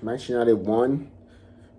Manchester United won,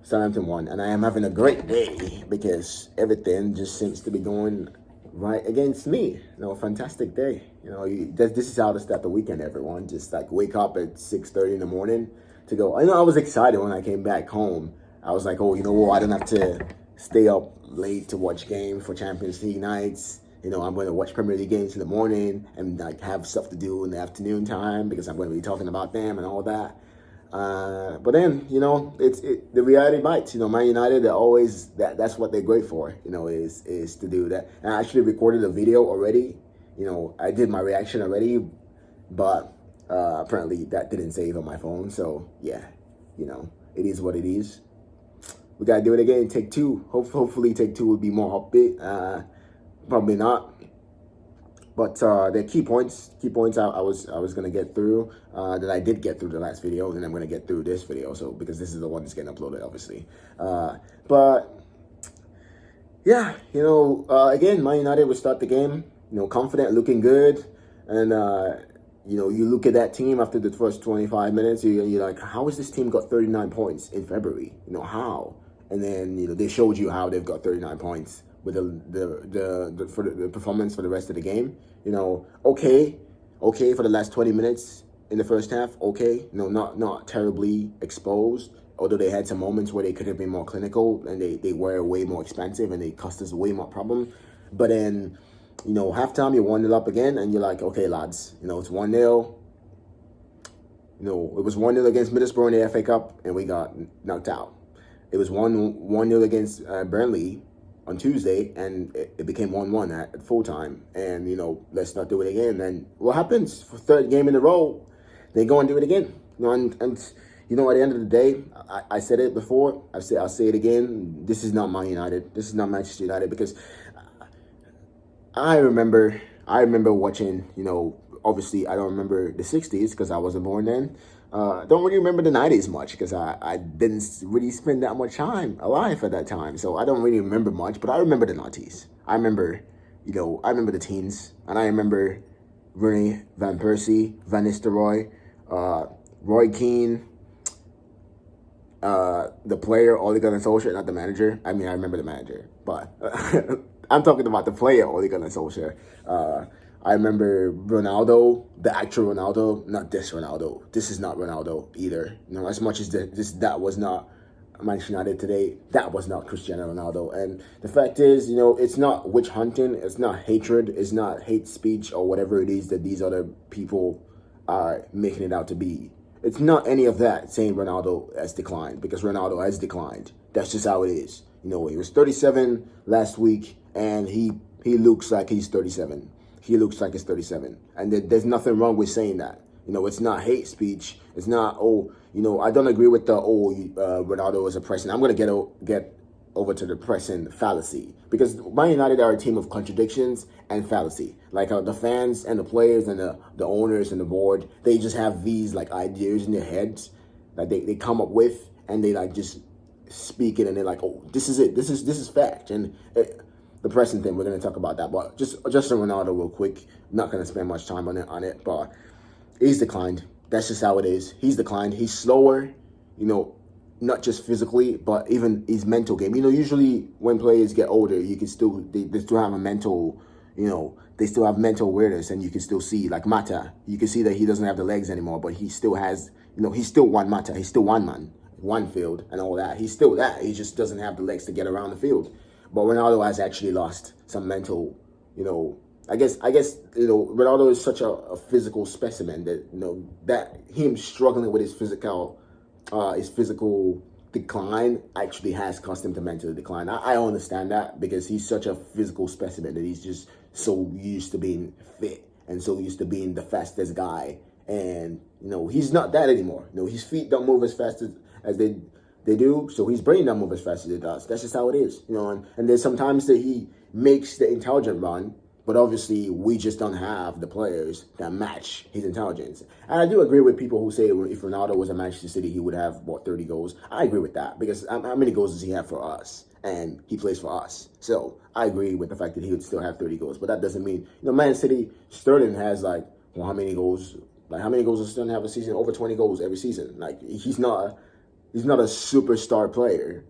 Southampton won, and I am having a great day because everything just seems to be going right against me. Fantastic day. This is how to start the weekend, everyone. Just like wake up at 6:30 in the morning to go. I was excited when I came back home. I was like, oh, I don't have to stay up late to watch games for Champions League nights. I'm going to watch Premier League games in the morning and like have stuff to do in the afternoon time because I'm going to be talking about them and all that. But then, the reality bites. Man United, they're always that's what they're great for. Is to do that. And I actually recorded a video already. I did my reaction already, but apparently that didn't save on my phone. So yeah, it is what it is. We gotta do it again. Take two. Hopefully, take two would be more upbeat. Probably not. But the key points I was gonna get through that I did get through the last video, and I'm gonna get through this video. So because this is the one that's getting uploaded, obviously. But yeah, again, Man United will start the game, confident, looking good, and you look at that team after the first 25 minutes, you're like, how has this team got 39 points in February? How? And then they showed you how they've got 39 points with the performance for the rest of the game. Okay for the last 20 minutes in the first half. Okay, not terribly exposed. Although they had some moments where they could have been more clinical and they were way more expensive and they cost us way more problem. But then, halftime you're 1-0 up again and you're like, okay, lads, it's 1-0. It was 1-0 against Middlesbrough in the FA Cup and we got knocked out. It was 1-0 against Burnley on Tuesday, and it became 1-1 at full time. And let's not do it again. Then what happens for third game in a row? They go and do it again. And at the end of the day, I said it before. I'll say it again. This is not Man United. This is not Manchester United because I remember watching. Obviously I don't remember the 60s because I wasn't born then. Don't really remember the 90s much because I didn't really spend that much time alive at that time. So I don't really remember much, but I remember the 90s. I remember the teens, and I remember Rooney, Van Persie, Van Nistelrooy, Roy Keane, the player, Ole Gunnar Solskjaer, not the manager. I mean, I remember the manager, but I'm talking about the player, Ole Gunnar Solskjaer. I remember Ronaldo, the actual Ronaldo, not this Ronaldo. This is not Ronaldo either. As much as that was not Manchester United today, that was not Cristiano Ronaldo. And the fact is, it's not witch hunting, it's not hatred, it's not hate speech or whatever it is that these other people are making it out to be. It's not any of that saying Ronaldo has declined, because Ronaldo has declined. That's just how it is. He was 37 last week, and he looks like he's 37. He looks like he's 37. And there's nothing wrong with saying that. It's not hate speech. It's not, I don't agree with the, Ronaldo is a pressing. I'm going to get over to the pressing fallacy. Because Man United are a team of contradictions and fallacy. Like the fans and the players and the owners and the board, they just have these like ideas in their heads that they come up with, and they like just speak it, and they're like, oh, this is it. This is fact. And the pressing thing, we're going to talk about that. But just on Ronaldo real quick, not going to spend much time on it, but he's declined. That's just how it is. He's declined. He's slower, not just physically, but even his mental game. Usually when players get older, you can still, they still have a mental, they still have mental awareness, and you can still see, like Mata, you can see that he doesn't have the legs anymore, but he still has, he's still one Mata. He's still one man, one field and all that. He's still that. He just doesn't have the legs to get around the field. But Ronaldo has actually lost some mental, I guess, Ronaldo is such a physical specimen that, that him struggling with his physical decline actually has cost him to mentally decline. I understand that because he's such a physical specimen that he's just so used to being fit and so used to being the fastest guy. And, he's not that anymore. His feet don't move as fast as they do, so his brain don't move as fast as it does. That's just how it is, and there's sometimes that he makes the intelligent run, but obviously we just don't have the players that match his intelligence. And I do agree with people who say if Ronaldo was at Manchester City, he would have, 30 goals. I agree with that, because how many goals does he have for us? And he plays for us. So I agree with the fact that he would still have 30 goals, but that doesn't mean, Man City, Sterling has how many goals? Like, how many goals does Sterling have a season? Over 20 goals every season. Like, he's not He's not a superstar player,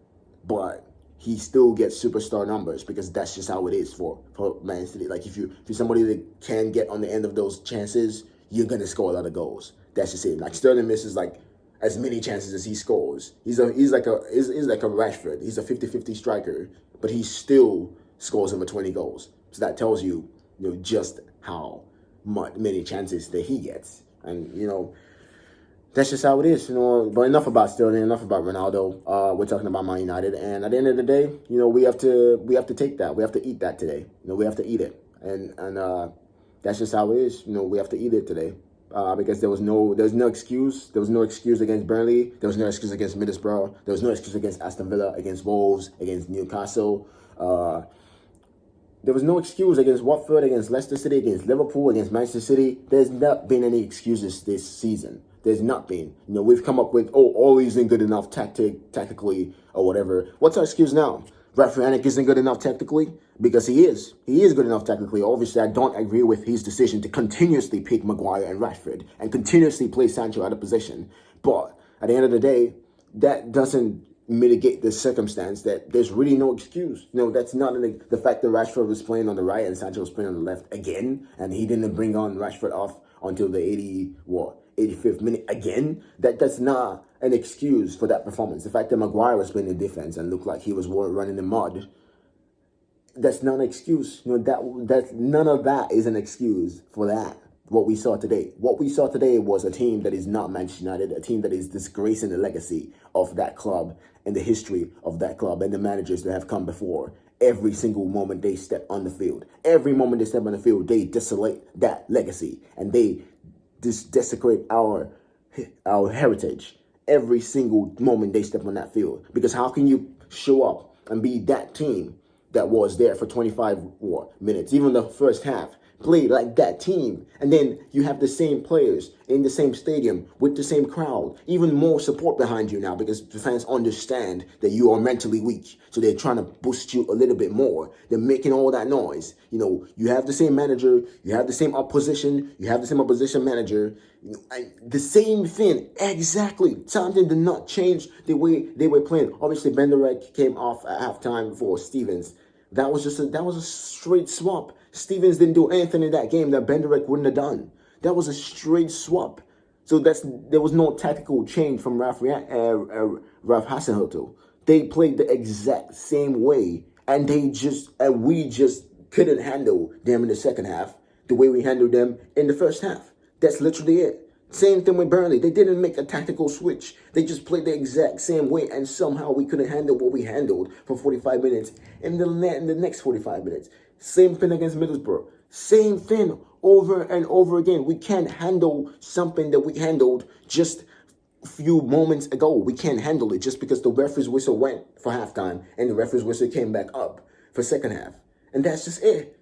but he still gets superstar numbers because that's just how it is for Man City. Like if you're somebody that can get on the end of those chances, you're gonna score a lot of goals. That's just it. Like Sterling misses like as many chances as he scores. He's like a Rashford. He's a 50-50 striker, but he still scores over 20 goals. So that tells you, just how many chances that he gets. And that's just how it is, But enough about Sterling, enough about Ronaldo. We're talking about Man United, and at the end of the day, we have to take that. We have to eat that today. We have to eat it, and that's just how it is. We have to eat it today, because there's no excuse. There was no excuse against Burnley. There was no excuse against Middlesbrough. There was no excuse against Aston Villa, against Wolves, against Newcastle. There was no excuse against Watford, against Leicester City, against Liverpool, against Manchester City. There's not been any excuses this season. There's not been. We've come up with, all isn't good enough tactically or whatever. What's our excuse now? Rafael isn't good enough technically? Because he is. He is good enough technically. Obviously, I don't agree with his decision to continuously pick Maguire and Rashford and continuously play Sancho out of position. But at the end of the day, that doesn't mitigate the circumstance that there's really no excuse. That's not the fact that Rashford was playing on the right and Sancho was playing on the left again, and he didn't bring on Rashford off until the 85th minute again. That's not an excuse for that performance. The fact that Maguire was playing in defense and looked like he was running in mud, that's not an excuse. That none of that is an excuse for that. What we saw today. What we saw today was a team that is not Manchester United, a team that is disgracing the legacy of that club and the history of that club and the managers that have come before. Every single moment they step on the field, every moment they step on the field, they desolate that legacy and they desecrate our heritage. Every single moment they step on that field. Because how can you show up and be that team that was there for 25 minutes, even the first half, play like that team, and then you have the same players in the same stadium with the same crowd, even more support behind you now because the fans understand that you are mentally weak, so they're trying to boost you a little bit more. They're making all that noise. You have the same manager, you have the same opposition, you have the same opposition manager, and the same thing exactly. Something did not change the way they were playing. Obviously, Benderek came off at halftime for Stevens. That was a straight swap. Stevens didn't do anything in that game that Benderek wouldn't have done. That was a straight swap. So there was no tactical change from Ralph Hasenhüttl. They played the exact same way, and we just couldn't handle them in the second half the way we handled them in the first half. That's literally it. Same thing with Burnley. They didn't make a tactical switch. They just played the exact same way, and somehow we couldn't handle what we handled for 45 minutes in the next 45 minutes. Same thing against Middlesbrough. Same thing over and over again. We can't handle something that we handled just a few moments ago. We can't handle it just because the referee's whistle went for halftime and the referee's whistle came back up for second half. And that's just it.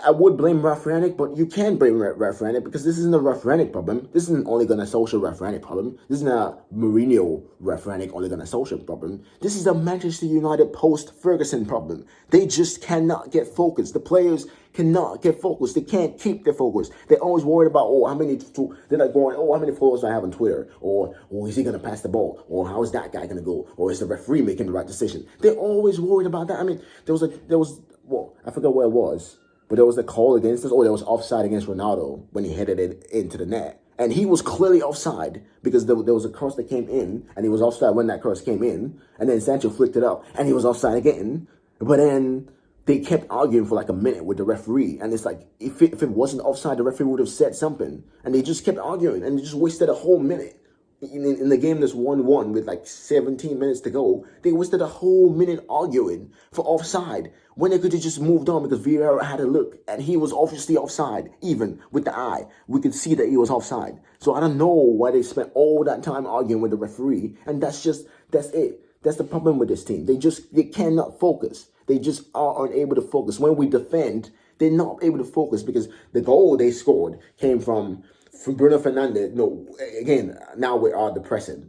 I would blame Ralph, but you can't blame Ralph because this isn't a Ralph problem. This isn't only going to social Ralph problem. This isn't a Mourinho Ralph only going to social problem. This is a Manchester United post-Ferguson problem. They just cannot get focused. The players cannot get focused. They can't keep their focus. They're always worried about, how many followers do I have on Twitter? Or is he going to pass the ball? Or how is that guy going to go? Or is the referee making the right decision? They're always worried about that. I mean, I forgot where it was. But there was a call against us, or there was offside against Ronaldo when he headed it into the net. And he was clearly offside because there was a cross that came in, and he was offside when that cross came in. And then Sancho flicked it up, and he was offside again. But then they kept arguing for like a minute with the referee. And it's like, if it wasn't offside, the referee would have said something. And they just kept arguing, and they just wasted a whole minute. In the game that's 1-1 with like 17 minutes to go, they wasted a whole minute arguing for offside when they could have just moved on because Vieira had a look and he was obviously offside. Even with the eye, we could see that he was offside. So I don't know why they spent all that time arguing with the referee. And that's it. That's the problem with this team. They cannot focus. They just are unable to focus. When we defend, they're not able to focus because the goal they scored came from Bruno Fernandes. No, again, now we are the pressing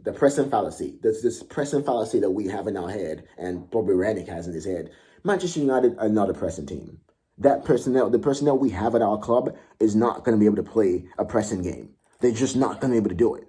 fallacy. There's this pressing fallacy that we have in our head, and probably Rannick has in his head. Manchester United are not a pressing team. The personnel we have at our club is not going to be able to play a pressing game. They're just not going to be able to do it.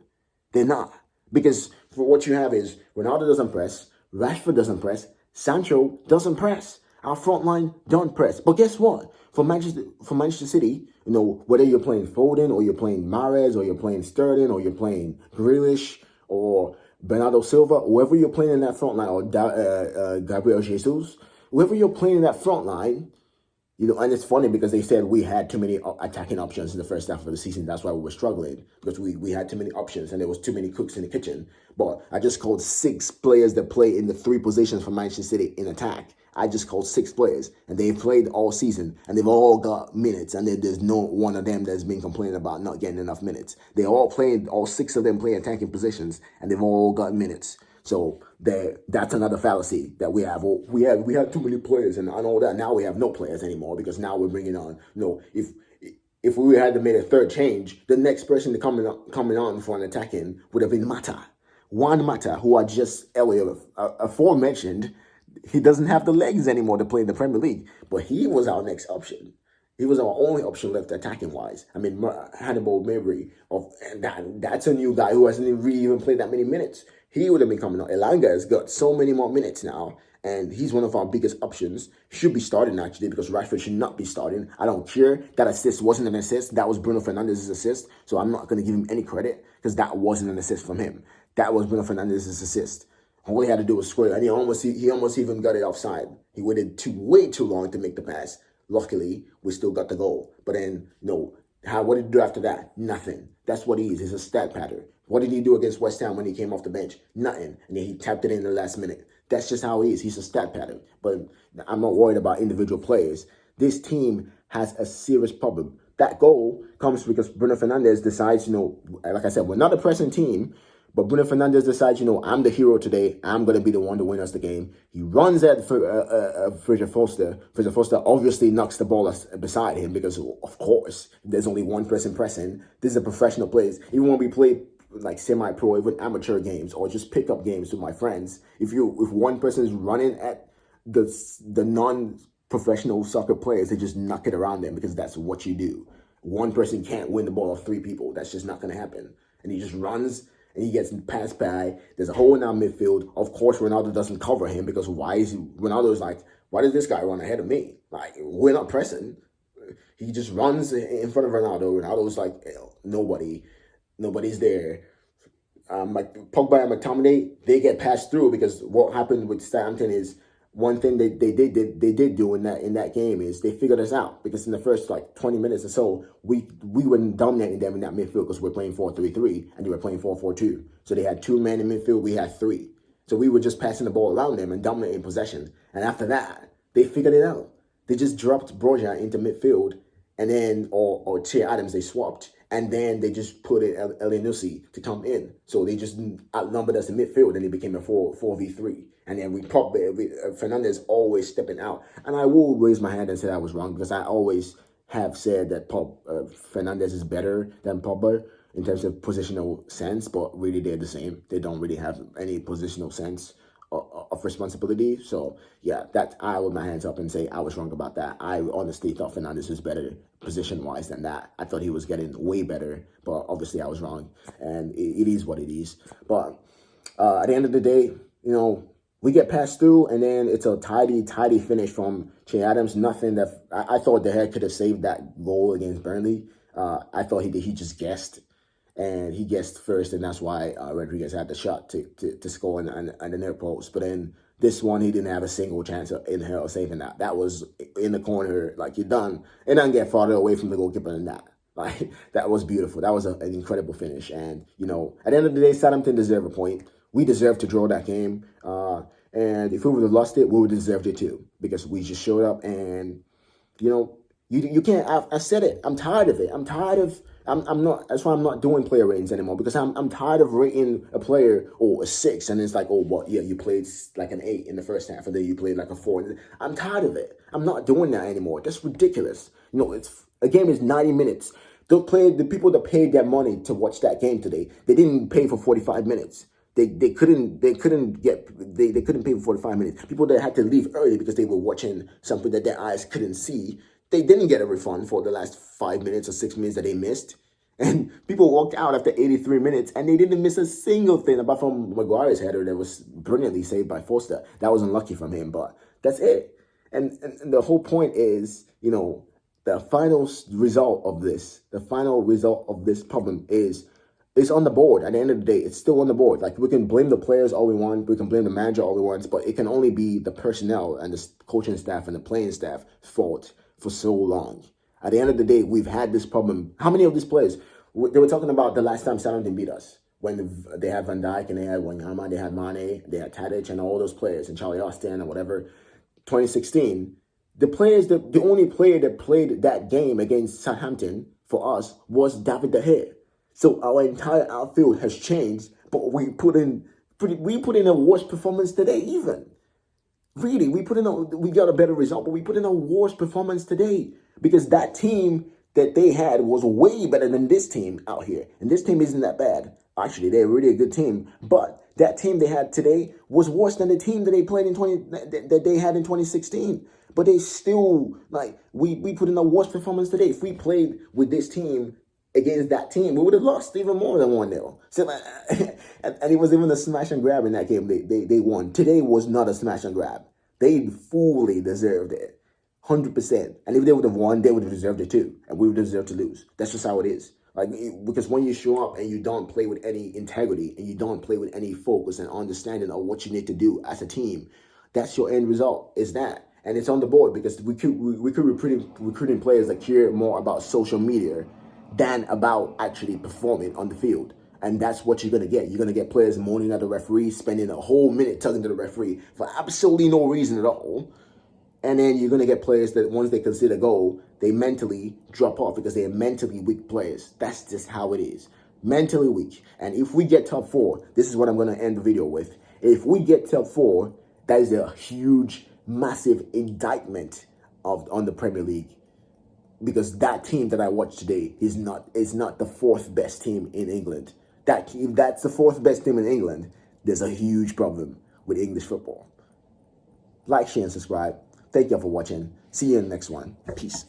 They're not. Because For what you have is Ronaldo doesn't press, Rashford doesn't press, Sancho doesn't press. Our front line don't press. But guess what? For Manchester City, whether you're playing Foden or you're playing Mahrez or you're playing Sterling or you're playing Grealish or Bernardo Silva, whoever you're playing in that front line, or Gabriel Jesus, whoever you're playing in that front line, and it's funny because they said we had too many attacking options in the first half of the season. That's why we were struggling, because we had too many options and there was too many cooks in the kitchen. But I just called 6 players that play in the 3 positions for Manchester City in attack. I just called 6 players, and they've played all season, and they've all got minutes, and there's no one of them that's been complaining about not getting enough minutes. They all played, all 6 of them play attacking positions, and they've all got minutes. So that's another fallacy that we have. Well, we had too many players and all that. Now we have no players anymore, because now we're bringing on. If we had to make a third change, the next person to coming on for an attacking would have been Juan Mata, who I just earlier aforementioned. He doesn't have the legs anymore to play in the Premier League, but he was our next option. He was our only option left attacking wise. I mean, Hannibal Mabry, that's a new guy who hasn't really even played that many minutes. He would have been coming on. Elanga has got so many more minutes now, and he's one of our biggest options. Should be starting, actually, because Rashford should not be starting. I don't care. That assist wasn't an assist. That was Bruno Fernandes' assist, so I'm not going to give him any credit, because that wasn't an assist from him. That was Bruno Fernandes' assist. All he had to do was square, and he almost even got it offside. He waited way too long to make the pass. Luckily, we still got the goal. But then, what did he do after that? Nothing. That's what he is. He's a stat pattern. What did he do against West Ham when he came off the bench? Nothing. And then he tapped it in the last minute. That's just how he is. He's a stat pattern. But I'm not worried about individual players. This team has a serious problem. That goal comes because Bruno Fernandes decides, like I said, we're not a pressing team. But Bruno Fernandes decides, I'm the hero today. I'm going to be the one to win us the game. He runs at Fraser Foster. Fraser Foster obviously knocks the ball beside him because, of course, there's only one person pressing. This is a professional place. Even when we play like semi-pro, even amateur games, or just pickup games with my friends, if one person is running at the non-professional soccer players, they just knock it around them, because that's what you do. One person can't win the ball off 3 people. That's just not going to happen. And he just runs, and he gets passed by. There's a hole in our midfield. Of course, Ronaldo doesn't cover him, because Ronaldo's like, why did this guy run ahead of me? Like, we're not pressing. He just runs in front of Ronaldo. Ronaldo's like, nobody's there. Like Pogba and McTominay, they get passed through, because what happened with Southampton is, one thing they did do in that game is they figured us out, because in the first 20 minutes or so, we were dominating them in that midfield, because we're playing 4-3-3 and they were playing 4-4-2. So they had 2 men in midfield, we had 3. So we were just passing the ball around them and dominating possession. And after that, they figured it out. They just dropped Broja into midfield, and then or Che Adams, they swapped, and then they just put in Elyounoussi to come in. So they just outnumbered us in midfield, and it became a 4-4-3. And then Fernandes always stepping out. And I will raise my hand and say I was wrong, because I always have said that Fernandes is better than Pogba in terms of positional sense, but really they're the same. They don't really have any positional sense of responsibility. So yeah, that I will my hands up and say I was wrong about that. I honestly thought Fernandes was better position-wise than that. I thought he was getting way better, but obviously I was wrong, and it is what it is. But at the end of the day, we get passed through, and then it's a tidy finish from Che Adams. Nothing that I thought the head could have saved that goal against Burnley. I thought he just guessed, and he guessed first, and that's why Rodriguez had the shot to score on the near post. But then this one, he didn't have a single chance in hell of saving that. That was in the corner, like you're done. It doesn't get farther away from the goalkeeper than that. Like, that was beautiful. That was an incredible finish. And, at the end of the day, Southampton deserved a point. We deserved to draw that game. And if we would have lost it, we would have deserved it too. Because we just showed up and, you can't, I said it. I'm tired of it. I'm not, that's why I'm not doing player ratings anymore. Because I'm tired of rating a player, a 6. And it's like, you played like an 8 in the first half. And then you played like a 4. I'm tired of it. I'm not doing that anymore. That's ridiculous. A game is 90 minutes. The people that paid their money to watch that game today, they didn't pay for 45 minutes. They couldn't pay for 45 minutes. People that had to leave early because they were watching something that their eyes couldn't see, they didn't get a refund for the last 5 minutes or 6 minutes that they missed. And people walked out after 83 minutes and they didn't miss a single thing apart from Maguire's header that was brilliantly saved by Foster. That was unlucky from him, but that's it. And the whole point is, the result of this problem is it's on the board. At the end of the day, it's still on the board. Like, we can blame the players all we want, we can blame the manager all we want, but it can only be the personnel and the coaching staff and the playing staff fault for so long. At the end of the day, we've had this problem. How many of these players? They were talking about the last time Southampton beat us, when they had Van Dijk and they had Wanyama, they had Mane, they had Tadic and all those players, and Charlie Austin and whatever. 2016, the only player that played that game against Southampton for us was David De Gea. So our entire outfield has changed, but we put in a worse performance today even. Really, we got a better result, but we put in a worse performance today because that team that they had was way better than this team out here. And this team isn't that bad. Actually, they're really a good team. But that team they had today was worse than the team that they played that they had in 2016. But they still, we put in a worse performance today. If we played with this team against that team, we would have lost even more than 1-0. So, and it was even a smash and grab in that game. They won. Today was not a smash and grab. They fully deserved it. 100%. And if they would have won, they would have deserved it too. And we would deserve to lose. That's just how it is. Because when you show up and you don't play with any integrity and you don't play with any focus and understanding of what you need to do as a team, that's your end result, is that. And it's on the board because we could recruiting players that care more about social media than about actually performing on the field. And that's what you're going to get. You're going to get players moaning at the referee, spending a whole minute talking to the referee for absolutely no reason at all. And then you're going to get players that once they concede a goal, they mentally drop off because they are mentally weak players. That's just how it is. Mentally weak. And if we get top 4, this is what I'm going to end the video with. If we get top 4, that is a huge, massive indictment on the Premier League. Because that team that I watched today is not the 4th best team in England. If that's the 4th best team in England, there's a huge problem with English football. Like, share, and subscribe. Thank you all for watching. See you in the next one. Peace.